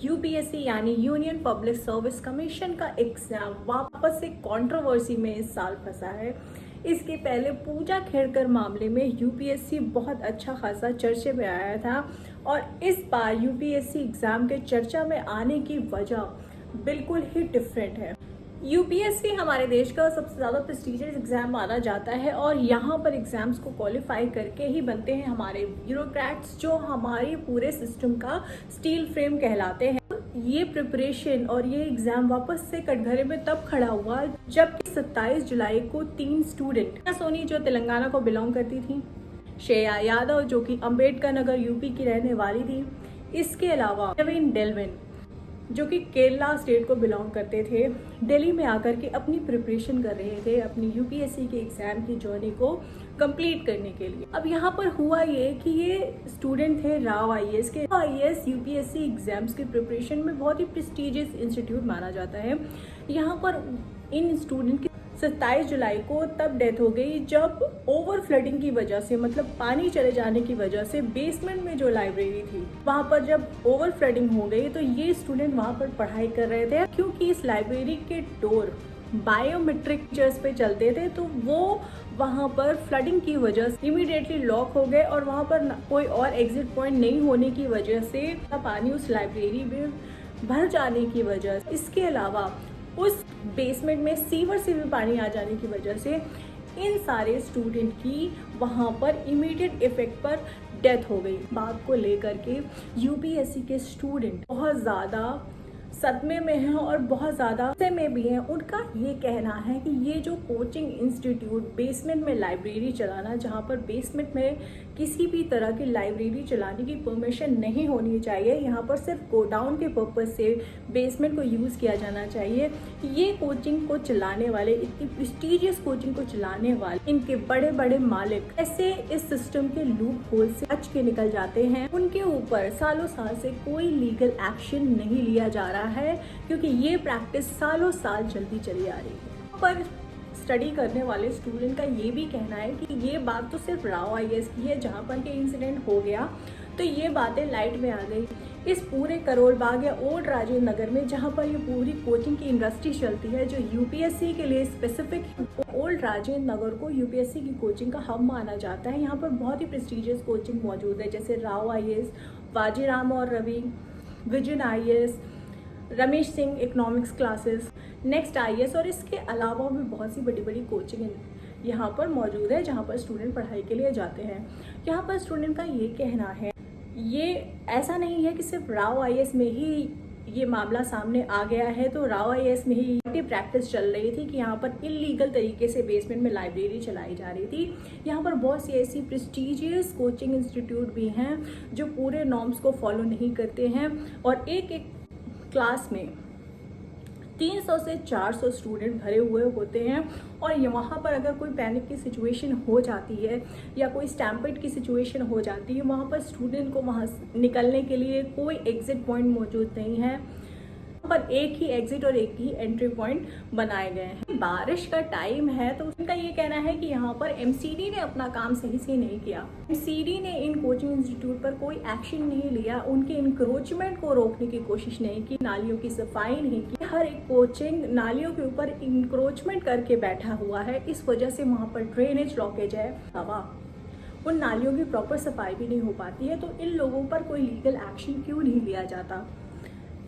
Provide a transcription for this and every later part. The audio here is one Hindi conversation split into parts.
यूपीएससी यानी यूनियन पब्लिक सर्विस कमीशन का एग्जाम वापस से कंट्रोवर्सी में इस साल फंसा है। इसके पहले पूजा खेड़कर मामले में यूपीएससी बहुत अच्छा खासा चर्चे में आया था और इस बार यूपीएससी एग्जाम के चर्चा में आने की वजह बिल्कुल ही डिफरेंट है। यूपीएससी हमारे देश का सबसे ज़्यादा प्रेस्टिजियस एग्जाम माना जाता है और यहाँ पर एग्जाम्स को क्वालिफाई करके ही बनते हैं हमारे ब्यूरोक्रेट्स, जो हमारे पूरे सिस्टम का स्टील फ्रेम कहलाते हैं। ये प्रिपरेशन और ये एग्जाम वापस से कटघरे में तब खड़ा हुआ जबकि 27 जुलाई को 3 स्टूडेंट, सोनी जो तेलंगाना को बिलोंग करती थी, श्रेया यादव जो कि अंबेडकर नगर यूपी की रहने वाली थी, इसके अलावा नवीन डेल्विन जो कि केरला स्टेट को बिलोंग करते थे, दिल्ली में आकर के अपनी प्रिपरेशन कर रहे थे अपनी यूपीएससी के एग्ज़ाम की जर्नी को कंप्लीट करने के लिए। अब यहाँ पर हुआ ये कि ये स्टूडेंट थे राव आईएएस के। आईएएस यूपीएससी एग्ज़ाम्स की प्रिपरेशन में बहुत ही प्रेस्टिजियस इंस्टीट्यूट माना जाता है। यहाँ पर इन स्टूडेंट की 27 जुलाई को तब डेथ हो गई जब ओवर फ्लडिंग की वजह से, मतलब पानी चले जाने की वजह से बेसमेंट में जो लाइब्रेरी थी वहां पर जब ओवर फ्लडिंग हो गई तो ये स्टूडेंट वहां पर पढ़ाई कर रहे थे। क्योंकि इस लाइब्रेरी के डोर बायोमेट्रिक फीचर्स पे चलते थे तो वो वहां पर फ्लडिंग की वजह से इमीडिएटली लॉक हो गए और वहां पर कोई और एग्जिट पॉइंट नहीं होने की वजह से पानी उस लाइब्रेरी में भर जाने की वजह से, इसके अलावा उस बेसमेंट में सीवर से भी पानी आ जाने की वजह से इन सारे स्टूडेंट की वहां पर इमीडिएट इफेक्ट पर डेथ हो गई। बात को लेकर के यूपीएससी के स्टूडेंट बहुत ज़्यादा सदमे में हैं और बहुत ज़्यादा में भी हैं। उनका ये कहना है कि ये जो कोचिंग इंस्टीट्यूट बेसमेंट में लाइब्रेरी चलाना, जहाँ पर बेसमेंट में किसी भी तरह की लाइब्रेरी चलाने की परमिशन नहीं होनी चाहिए, यहाँ पर सिर्फ गोडाउन के पर्पज़ से बेसमेंट को यूज़ किया जाना चाहिए। ये कोचिंग को चलाने वाले, इतनी प्रेस्टिजियस कोचिंग को चलाने वाले इनके बड़े बड़े मालिक ऐसे इस सिस्टम के लूप होल से बच के निकल जाते हैं। उनके ऊपर सालों साल से कोई लीगल एक्शन नहीं लिया जा रहा है क्योंकि ये प्रैक्टिस सालों साल चलती चली आ रही है। पर स्टडी करने वाले स्टूडेंट का ये भी कहना है कि ये बात तो सिर्फ राव आईएएस की है, जहाँ पर के इंसिडेंट हो गया तो ये बातें लाइट में आ गई। इस पूरे करोल बाग या ओल्ड राजेंद्र नगर में जहाँ पर ये पूरी कोचिंग की इंडस्ट्री चलती है, जो यूपीएससी के लिए स्पेसिफिक ओल्ड राजेंद्र नगर को यूपीएससी की कोचिंग का हब माना जाता है। यहाँ पर बहुत ही प्रेस्टिजियस कोचिंग मौजूद है, जैसे राव आईएएस, बाजीराम और Ravi, vision IAS, Ramesh Singh economics classes, next IAS और इसके अलावा भी बहुत सी बड़ी बड़ी कोचिंग यहाँ पर मौजूद है जहाँ पर स्टूडेंट पढ़ाई के लिए जाते हैं। यहाँ पर स्टूडेंट का ये कहना है, ये ऐसा नहीं है कि सिर्फ राव आईएएस में ही ये मामला सामने आ गया है, तो राव आईएएस में ही प्रैक्टिस चल रही थी कि यहाँ पर इलीगल तरीके से बेसमेंट में लाइब्रेरी चलाई जा रही थी। यहाँ पर बहुत सी ऐसी प्रेस्टिजियस कोचिंग इंस्टीट्यूट भी हैं जो पूरे नॉर्म्स को फॉलो नहीं करते हैं और एक एक क्लास में 300 से 400 स्टूडेंट भरे हुए होते हैं और वहाँ पर अगर कोई पैनिक की सिचुएशन हो जाती है या कोई स्टैम्पेड की सिचुएशन हो जाती है, वहाँ पर स्टूडेंट को वहाँ निकलने के लिए कोई एग्जिट पॉइंट मौजूद नहीं है, पर एक ही एग्जिट और एक ही एंट्री पॉइंट बनाए गए हैं। बारिश का टाइम है तो उनका ये कहना है कि यहाँ पर एमसीडी ने अपना काम सही से नहीं किया। एमसीडी ने इन कोचिंग इंस्टीट्यूट पर कोई एक्शन नहीं लिया, उनके इंक्रोचमेंट को रोकने की कोशिश नहीं की, नालियों की सफाई नहीं की। हर एक कोचिंग नालियों के ऊपर इंक्रोचमेंट करके बैठा हुआ है, इस वजह से वहाँ पर ड्रेनेज ब्लॉकेज है, हवा उन नालियों की प्रॉपर सफाई भी नहीं हो पाती है। तो इन लोगों पर कोई लीगल एक्शन क्यों नहीं लिया जाता?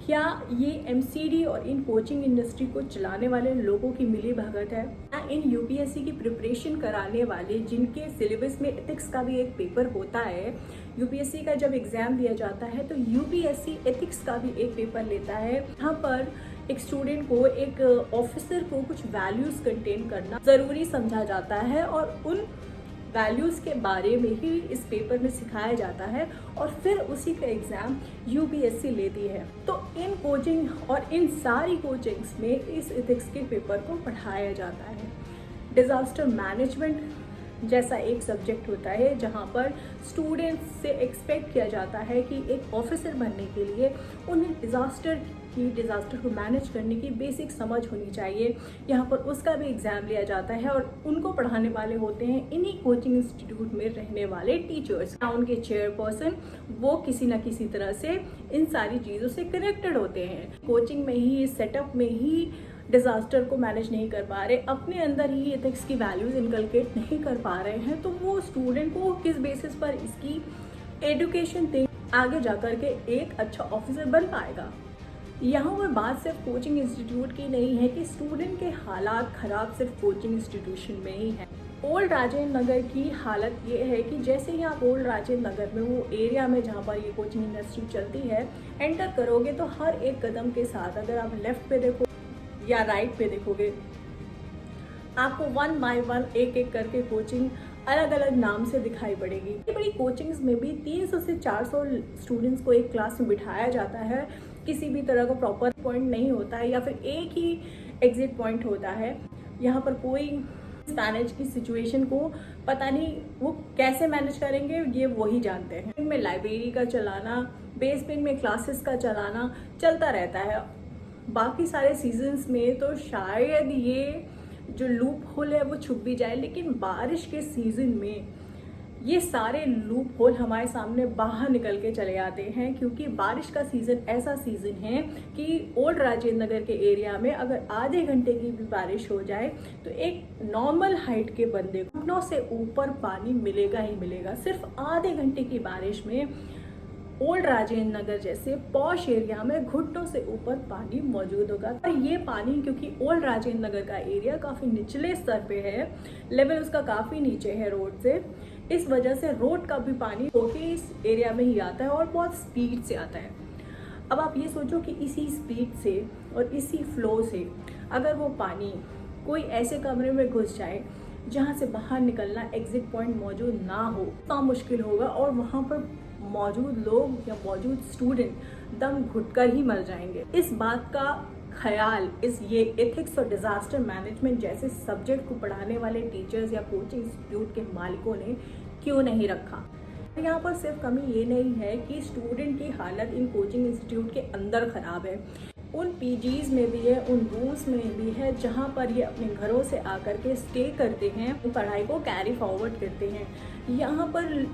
क्या ये एमसीडी और इन कोचिंग इंडस्ट्री को चलाने वाले लोगों की मिली भगत है? इन यूपीएससी की प्रिपरेशन कराने वाले जिनके सिलेबस में एथिक्स का भी एक पेपर होता है, यूपीएससी का जब एग्जाम दिया जाता है तो यूपीएससी एथिक्स का भी एक पेपर लेता है। यहाँ पर एक स्टूडेंट को, एक ऑफिसर को कुछ वैल्यूज कंटेन करना जरूरी समझा जाता है और उन वैल्यूज़ के बारे में ही इस पेपर में सिखाया जाता है और फिर उसी का एग्ज़ाम यूपीएससी लेती है। तो इन कोचिंग और इन सारी कोचिंग्स में इस एथिक्स के पेपर को पढ़ाया जाता है। डिज़ास्टर मैनेजमेंट, जैसा एक सब्जेक्ट होता है जहाँ पर स्टूडेंट्स से एक्सपेक्ट किया जाता है कि एक ऑफिसर बनने के लिए उन्हें डिज़ास्टर को मैनेज करने की बेसिक समझ होनी चाहिए। यहाँ पर उसका भी एग्ज़ाम लिया जाता है और उनको पढ़ाने वाले होते हैं इन्हीं कोचिंग इंस्टीट्यूट में रहने वाले टीचर्स। उनके चेयरपर्सन वो किसी न किसी तरह से इन सारी चीज़ों से कनेक्टेड होते हैं। कोचिंग में ही, सेटअप में ही डिज़ास्टर को मैनेज नहीं कर पा रहे, अपने अंदर ही एथिक्स की वैल्यूज़ इनकलकेट नहीं कर पा रहे हैं, तो वो स्टूडेंट को किस बेसिस पर इसकी एजुकेशन दे आगे जाकर के एक अच्छा ऑफिसर बन पाएगा। यहाँ पर बात सिर्फ कोचिंग इंस्टीट्यूट की नहीं है कि स्टूडेंट के हालात ख़राब सिर्फ कोचिंग इंस्टीट्यूशन में ही है। ओल्ड राजेंद्र नगर की हालत ये है कि जैसे ही आप ओल्ड राजेंद्र नगर में वो एरिया में जहाँ पर ये कोचिंग इंडस्ट्री चलती है एंटर करोगे तो हर एक कदम के साथ अगर आप लेफ्ट पे देखो या राइट पे देखोगे आपको 1 बाय 1 एक करके कोचिंग अलग अलग नाम से दिखाई पड़ेगी। ये बड़ी कोचिंग्स में भी 300 से 400 स्टूडेंट्स को एक क्लास में बिठाया जाता है। किसी भी तरह का प्रॉपर पॉइंट नहीं होता है या फिर एक ही एग्जिट पॉइंट होता है। यहाँ पर कोई मैनेज की सिचुएशन को पता नहीं वो कैसे मैनेज करेंगे, ये वही जानते हैं। इनमें लाइब्रेरी का चलाना, बेसमेंट में क्लासेस का चलाना चलता रहता है। बाकी सारे सीजन्स में तो शायद ये जो लूप होल है वो छुप भी जाए, लेकिन बारिश के सीजन में ये सारे लूप होल हमारे सामने बाहर निकल के चले आते हैं, क्योंकि बारिश का सीज़न ऐसा सीज़न है कि ओल्ड राजेंद्र नगर के एरिया में अगर आधे घंटे की भी बारिश हो जाए तो एक नॉर्मल हाइट के बंदे को घुटनों से ऊपर पानी मिलेगा ही मिलेगा। सिर्फ आधे घंटे की बारिश में ओल्ड राजेंद्र नगर जैसे पॉश एरिया में घुटनों से ऊपर पानी मौजूद होगा। और ये पानी क्योंकि ओल्ड राजेंद्र नगर का एरिया काफ़ी निचले स्तर पे है, लेवल उसका काफ़ी नीचे है रोड से, इस वजह से रोड का भी पानी होके इस एरिया में ही आता है और बहुत स्पीड से आता है। अब आप ये सोचो कि इसी स्पीड से और इसी फ्लो से अगर वो पानी कोई ऐसे कमरे में घुस जाए जहाँ से बाहर निकलना एग्जिट पॉइंट मौजूद ना हो, तो मुश्किल होगा और वहाँ पर मौजूद लोग या मौजूद स्टूडेंट दम घुटकर ही मर जाएंगे। इस बात का ख्याल ये एथिक्स और डिजास्टर मैनेजमेंट जैसे सब्जेक्ट को पढ़ाने वाले टीचर्स या कोचिंग इंस्टीट्यूट के मालिकों ने क्यों नहीं रखा। यहाँ पर सिर्फ कमी ये नहीं है कि स्टूडेंट की हालत इन कोचिंग इंस्टीट्यूट के अंदर खराब है, उन पीजीज में भी है, उन रूम्स में भी है जहाँ पर ये अपने घरों से आकर के स्टे करते हैं, पढ़ाई को कैरी फॉरवर्ड करते हैं। यहाँ पर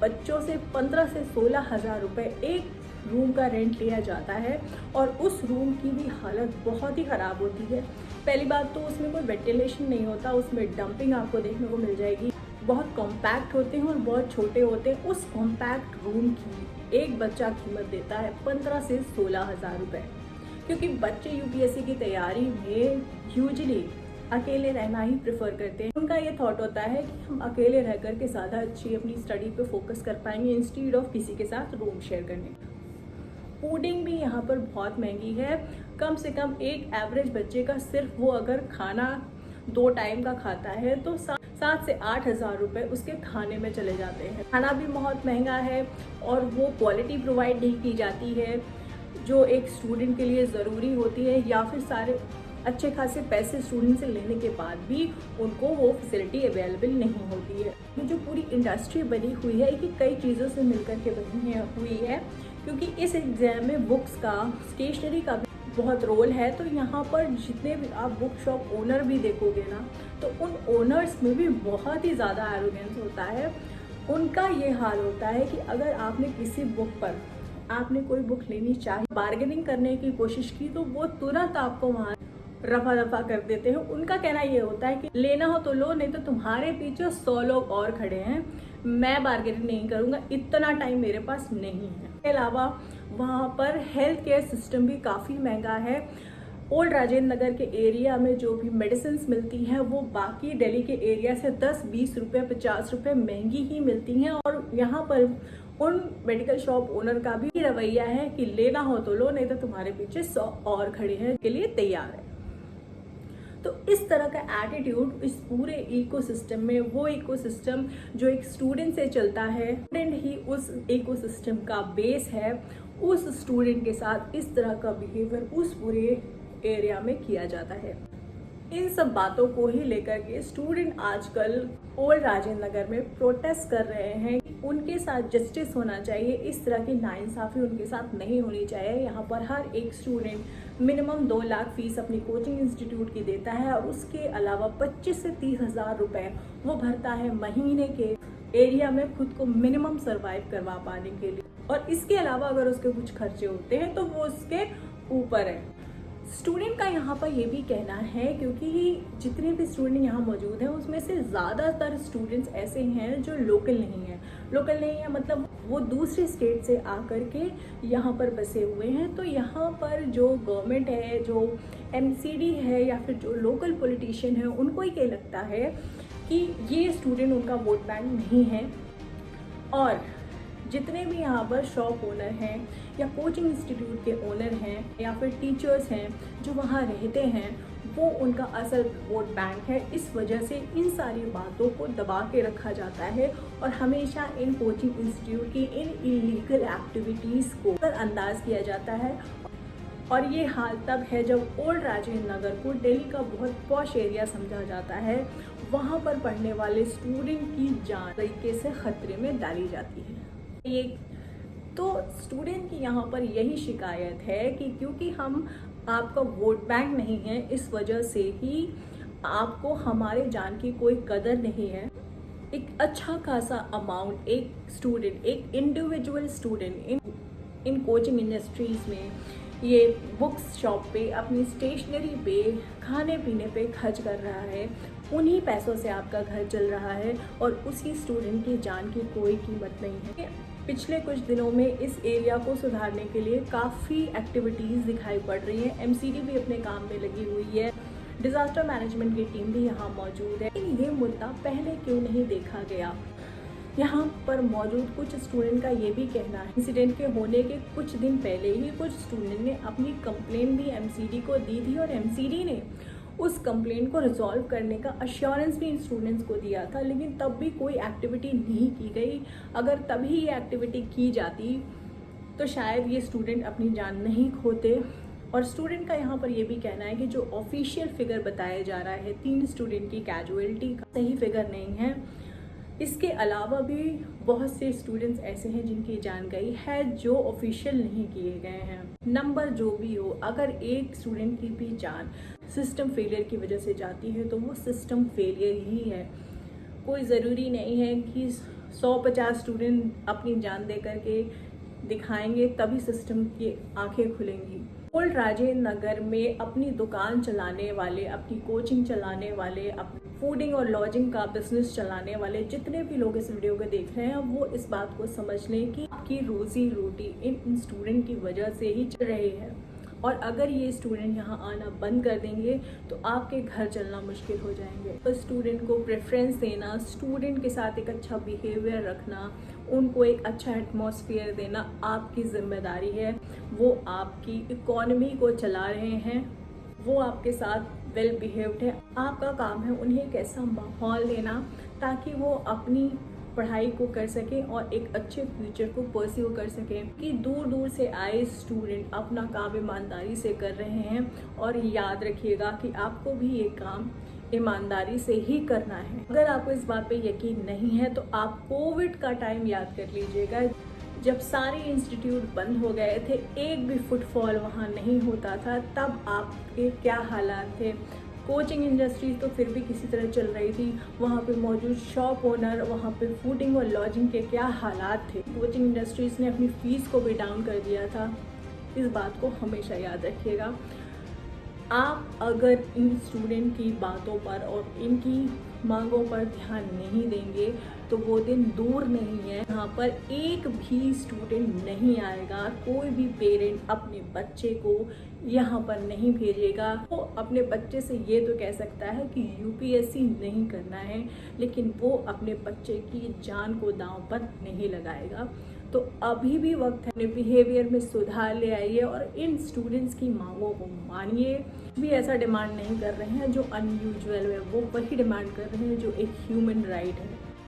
बच्चों से 15 से 16 हज़ार रुपये एक रूम का रेंट लिया जाता है और उस रूम की भी हालत बहुत ही ख़राब होती है। पहली बात तो उसमें कोई वेंटिलेशन नहीं होता, उसमें डंपिंग आपको देखने को मिल जाएगी। बहुत कॉम्पैक्ट होते हैं और बहुत छोटे होते हैं। उस कॉम्पैक्ट रूम की एक बच्चा कीमत देता है 15 से 16 हज़ार रुपये, क्योंकि बच्चे यूपीएससी की तैयारी में यूजुअली अकेले रहना ही प्रेफर करते हैं। उनका ये थॉट होता है कि हम अकेले रह कर के ज़्यादा अच्छी अपनी स्टडी पे फोकस कर पाएंगे इंस्टीड ऑफ किसी के साथ रूम शेयर करने। फूडिंग भी यहाँ पर बहुत महंगी है। कम से कम एक एवरेज बच्चे का सिर्फ वो अगर खाना 2 टाइम का खाता है तो 7 से 8 हज़ार रुपये उसके खाने में चले जाते हैं। खाना भी बहुत महंगा है और वो क्वालिटी प्रोवाइड नहीं की जाती है जो एक स्टूडेंट के लिए ज़रूरी होती है, या फिर सारे अच्छे खासे पैसे स्टूडेंट से लेने के बाद भी उनको वो फैसिलिटी अवेलेबल नहीं होती है। ये जो पूरी इंडस्ट्री बनी हुई है ये कई चीज़ों से मिलकर के बनी हुई है, क्योंकि इस एग्ज़ाम में बुक्स का, स्टेशनरी का भी बहुत रोल है। तो यहाँ पर जितने भी आप बुक शॉप ओनर भी देखोगे ना, तो उन ओनर्स में भी बहुत ही ज़्यादा एरोगेंस होता है। उनका ये हाल होता है कि अगर आपने किसी बुक पर आपने कोई बुक लेनी चाहिए, बार्गेनिंग करने की कोशिश की, तो वो तुरंत आपको वहाँ रफा दफा कर देते हैं। उनका कहना ये होता है कि लेना हो तो लो, नहीं तो तुम्हारे पीछे 100 लोग और खड़े हैं, मैं बार्गेनिंग नहीं करूँगा, इतना टाइम मेरे पास नहीं है। इसके अलावा वहाँ पर हेल्थ केयर सिस्टम भी काफ़ी महंगा है। ओल्ड राजेंद्र नगर के एरिया में जो भी मेडिसिन मिलती हैं वो बाकी दिल्ली के एरिया से 10-20 रुपये 50 रुपये महंगी ही मिलती हैं। और यहाँ पर उन मेडिकल शॉप ओनर का भी रवैया है कि लेना हो तो लो, नहीं तो तुम्हारे पीछे 100 और खड़े हैं के लिए तैयार है। तो इस तरह का एटीट्यूड इस पूरे इकोसिस्टम में, वो इकोसिस्टम जो एक स्टूडेंट से चलता है, स्टूडेंट ही उस इकोसिस्टम का बेस है, उस स्टूडेंट के साथ इस तरह का बिहेवियर उस पूरे एरिया में किया जाता है। इन सब बातों को ही लेकर के स्टूडेंट आजकल ओल्ड राजेंद्र नगर में प्रोटेस्ट कर रहे हैं। उनके साथ जस्टिस होना चाहिए, इस तरह की नाइंसाफ़ी उनके साथ नहीं होनी चाहिए। यहाँ पर हर एक स्टूडेंट मिनिमम 2 लाख फीस अपनी कोचिंग इंस्टीट्यूट की देता है और उसके अलावा 25 से 30 हज़ार रुपये वो भरता है महीने के एरिया में खुद को मिनिमम सर्वाइव करवा पाने के लिए, और इसके अलावा अगर उसके कुछ खर्चे होते हैं तो वो उसके ऊपर है। स्टूडेंट का यहाँ पर ये भी कहना है, क्योंकि जितने भी स्टूडेंट यहाँ मौजूद हैं उसमें से ज़्यादातर स्टूडेंट्स ऐसे हैं जो लोकल नहीं है, मतलब वो दूसरे स्टेट से आकर के यहाँ पर बसे हुए हैं। तो यहाँ पर जो गवर्नमेंट है, जो MCD है या फिर जो लोकल पॉलिटिशियन है, उनको ये लगता है कि ये स्टूडेंट उनका वोट बैंक नहीं है, और जितने भी यहाँ पर शॉप ओनर हैं या कोचिंग इंस्टीट्यूट के ओनर हैं या फिर टीचर्स हैं जो वहाँ रहते हैं, वो उनका असल वोट बैंक है। इस वजह से इन सारी बातों को दबा के रखा जाता है और हमेशा इन कोचिंग इंस्टीट्यूट की इन इलीगल एक्टिविटीज़ को नज़रअंदाज किया जाता है। और ये हाल तब है जब ओल्ड राजेंद्र नगर को दिल्ली का बहुत पॉश एरिया समझा जाता है। वहाँ पर पढ़ने वाले स्टूडेंट की जान तरीके से खतरे में डाली जाती है। ये तो स्टूडेंट की यहाँ पर यही शिकायत है कि क्योंकि हम आपका वोट बैंक नहीं है, इस वजह से ही आपको हमारे जान की कोई कदर नहीं है। एक अच्छा खासा अमाउंट एक स्टूडेंट, एक individual student in coaching industries में, ये बुक्स शॉप पे, अपनी स्टेशनरी पे, खाने पीने पे खर्च कर रहा है। उन्हीं पैसों से आपका घर चल रहा है और उसी स्टूडेंट की जान की कोई कीमत नहीं है। पिछले कुछ दिनों में इस एरिया को सुधारने के लिए काफ़ी एक्टिविटीज़ दिखाई पड़ रही हैं। MCD भी अपने काम में लगी हुई है, डिज़ास्टर मैनेजमेंट की टीम भी यहाँ मौजूद है। ये मुद्दा पहले क्यों नहीं देखा गया? यहाँ पर मौजूद कुछ स्टूडेंट का ये भी कहना है, इंसिडेंट के होने के कुछ दिन पहले ही कुछ स्टूडेंट ने अपनी कंप्लेंट भी MCD को दी थी और MCD ने उस कंप्लेंट को रिजॉल्व करने का अश्योरेंस भी इन स्टूडेंट्स को दिया था, लेकिन तब भी कोई एक्टिविटी नहीं की गई। अगर तभी ये एक्टिविटी की जाती तो शायद ये स्टूडेंट अपनी जान नहीं खोते। और स्टूडेंट का यहाँ पर ये भी कहना है कि जो ऑफिशियल फिगर बताया जा रहा है 3 स्टूडेंट की कैजुअलिटी का, सही फिगर नहीं है। इसके अलावा भी बहुत से स्टूडेंट्स ऐसे हैं जिनकी जान गई है जो ऑफिशियल नहीं किए गए हैं। नंबर जो भी हो, अगर एक स्टूडेंट की भी जान सिस्टम फेलियर की वजह से जाती है तो वो सिस्टम फेलियर ही है। कोई ज़रूरी नहीं है कि 150 स्टूडेंट अपनी जान दे करके दिखाएंगे तभी सिस्टम की आंखें खुलेंगी। ओल्ड राजेंद्र नगर में अपनी दुकान चलाने वाले, अपनी कोचिंग चलाने वाले, अपनी फूडिंग और लॉजिंग का बिजनेस चलाने वाले जितने भी लोग इस वीडियो को देख रहे हैं, वो इस बात को समझ लें कि आपकी रोजी रोटी इन स्टूडेंट की वजह से ही चल रही है। और अगर ये स्टूडेंट यहाँ आना बंद कर देंगे तो आपके घर चलना मुश्किल हो जाएंगे। तो स्टूडेंट को प्रेफरेंस देना, स्टूडेंट के साथ एक अच्छा बिहेवियर रखना, उनको एक अच्छा एटमॉस्फेयर देना आपकी जिम्मेदारी है। वो आपकी इकोनॉमी को चला रहे हैं, वो आपके साथ वेल बिहेव्ड है। आपका काम है उन्हें एक ऐसा माहौल देना ताकि वो अपनी पढ़ाई को कर सकें और एक अच्छे फ्यूचर को परस्यू कर सकें। कि दूर दूर से आए स्टूडेंट अपना काम ईमानदारी से कर रहे हैं, और याद रखिएगा कि आपको भी ये काम ईमानदारी से ही करना है। अगर आपको इस बात पे यकीन नहीं है तो आप कोविड का टाइम याद कर लीजिएगा, जब सारे इंस्टीट्यूट बंद हो गए थे, एक भी फुटफॉल वहाँ नहीं होता था, तब आपके क्या हालात थे। कोचिंग इंडस्ट्रीज तो फिर भी किसी तरह चल रही थी, वहाँ पे मौजूद शॉप ओनर, वहाँ पे फूडिंग और लॉजिंग के क्या हालात थे। कोचिंग इंडस्ट्रीज ने अपनी फ़ीस को भी डाउन कर दिया था। इस बात को हमेशा याद रखिएगा। आप अगर इन स्टूडेंट की बातों पर और इनकी मांगों पर ध्यान नहीं देंगे तो वो दिन दूर नहीं है, यहाँ पर एक भी स्टूडेंट नहीं आएगा, कोई भी पेरेंट अपने बच्चे को यहाँ पर नहीं भेजेगा। वो अपने बच्चे से ये तो कह सकता है कि UPSC नहीं करना है, लेकिन वो अपने बच्चे की जान को दांव पर नहीं लगाएगा। तो अभी भी वक्त है, अपने बिहेवियर में सुधार ले आइए और इन स्टूडेंट्स की मांगों को मानिए। भी ऐसा डिमांड नहीं कर रहे हैं जो अनयूजुअल है, वो वही डिमांड कर रहे हैं जो एक ह्यूमन राइट है।